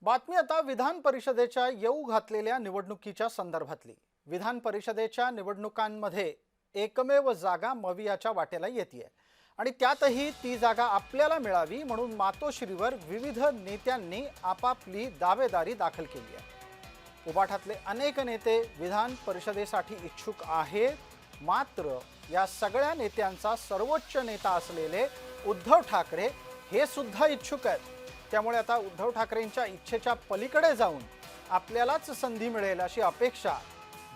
बातमी आता विधान परिषदेच्या येऊ घातलेल्या निवडणुकीच्या संदर्भातली। विधान परिषदेच्या निवडणुकांमध्ये एकमेव जागा मवियाच्या वाटेला येते आणि त्यातही ती जागा आपल्याला मिळावी म्हणून मातोश्रीवर विविध नेत्यांनी आपापली दावेदारी दाखल केली आहे। उबाठातले अनेक नेते विधान परिषदेसाठी इच्छुक आहेत, मात्र या सगळ्या नेत्यांचा सर्वोच्च नेता असलेले उद्धव ठाकरे हे सुद्धा इच्छुक आहेत। त्यामुळे आता उद्धव ठाकरेंच्या इच्छेच्या पलीकडे जाऊन आपल्यालाच संधी मिळेल अशी अपेक्षा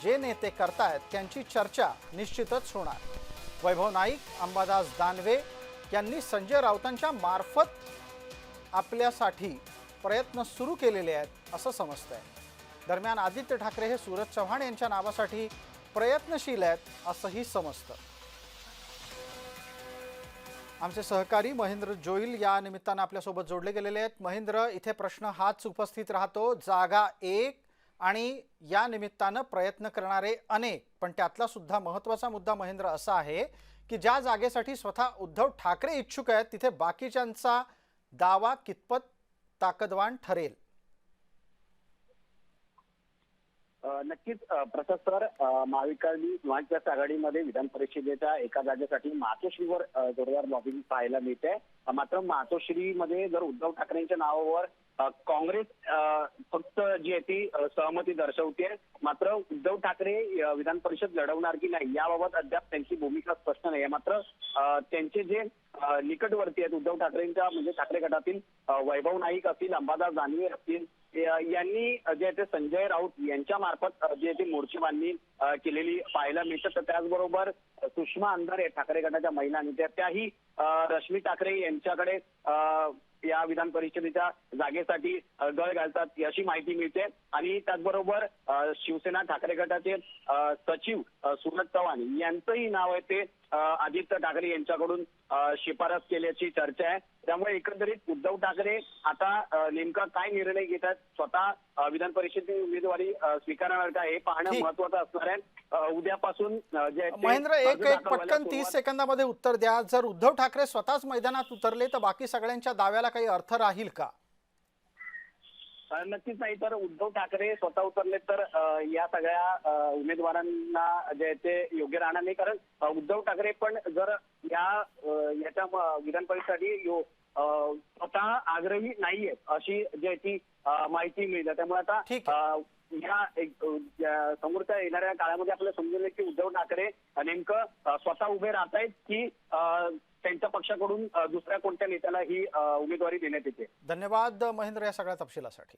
जे नेते करतायत त्यांची चर्चा निश्चितच होणार। वैभव नाईक, अंबादास दानवे यांनी संजय राऊतांच्या मार्फत आपल्यासाठी प्रयत्न सुरू केलेले आहेत असं समजतंय। दरम्यान आदित्य ठाकरे हे सूरज चव्हाण यांच्या नावासाठी प्रयत्नशील आहेत असंही समजतं। आमचे सहकारी महेंद्र जोईल या निमित्तानं आपल्यासोबत जोडले गेलेले आहेत। महेंद्र, इथे प्रश्न हाच उपस्थित राहतो, जागा एक आणि या निमित्तानं प्रयत्न करणारे अनेक, पण त्यातला सुद्धा महत्त्वाचा मुद्दा महेंद्र असा आहे की ज्या जागेसाठी स्वतः उद्धव ठाकरे इच्छुक आहेत तिथे बाकीच्यांचा दावा कितपत ताकदवान ठरेल? नक्कीच प्रसाद सर, महाविकास आघाडीमध्ये विधान परिषदेच्या एका जागेसाठी मातोश्रीवर जोरदार लॉबिंग पाहायला मिळते। मात्र मातोश्रीमध्ये जर उद्धव ठाकरेंच्या नावावर काँग्रेस फक्त जी आहे ती सहमती दर्शवते, मात्र उद्धव ठाकरे विधान परिषद लढवणार की नाही याबाबत अद्याप त्यांची भूमिका स्पष्ट नाही आहे। मात्र त्यांचे जे निकटवर्ती आहेत उद्धव ठाकरेंच्या म्हणजे ठाकरे गटातील वैभव नाईक असतील, अंबादास दानवे असतील, यांनी जे आहे ते संजय राऊत यांच्या मार्फत जे ते मोर्चे बांधणी केलेली पाहायला मिळतं। तर त्याचबरोबर सुषमा अंधारे ठाकरे गटाच्या महिला नेत्या त्याही रश्मी ठाकरे यांच्याकडे या विधान परिषदेच्या जागेसाठी गळ घालतात अशी माहिती मिळते। आणि त्याचबरोबर शिवसेना ठाकरे गटाचे सचिव सूरज चव्हाण यांचंही नाव आहे ते आदित्य ठाकरे यांच्याकडून शिफारस केल्याची चर्चा आहे। त्यामुळे एकंदरीत उद्धव ठाकरे आता नेमका काय निर्णय घेतात, स्वतः विधान परिषदेची उमेदवारी स्वीकारणार का हे पाहणं महत्त्वाचं असणार आहे। उद्यापासून जे महेंद्र एक पटकन 30 सेकंदामध्ये उत्तर द्या, जर उद्धव ठाकरे स्वतःच मैदानात उतरले तर बाकी सगळ्यांच्या दाव्याला काही अर्थ राहील का? नक्कीच नाही। तर उद्धव ठाकरे स्वतः उतरले तर या सगळ्या उमेदवारांना जे ते योग्य राहणार नाही, कारण उद्धव ठाकरे पण जर याच्या विधान परिषदेसाठी स्वतः आग्रही नाहीये अशी जी आहे ती माहिती मिळते। त्यामुळे आता या समोरच्या येणाऱ्या काळामध्ये आपल्याला समजेल की उद्धव ठाकरे नेमकं स्वतः उभे राहत आहेत की त्यांच्या पक्षाकडून दुसऱ्या कोणत्या नेत्याला ही उमेदवारी देण्यात येते। धन्यवाद महेंद्र या सगळ्या तपशिलासाठी।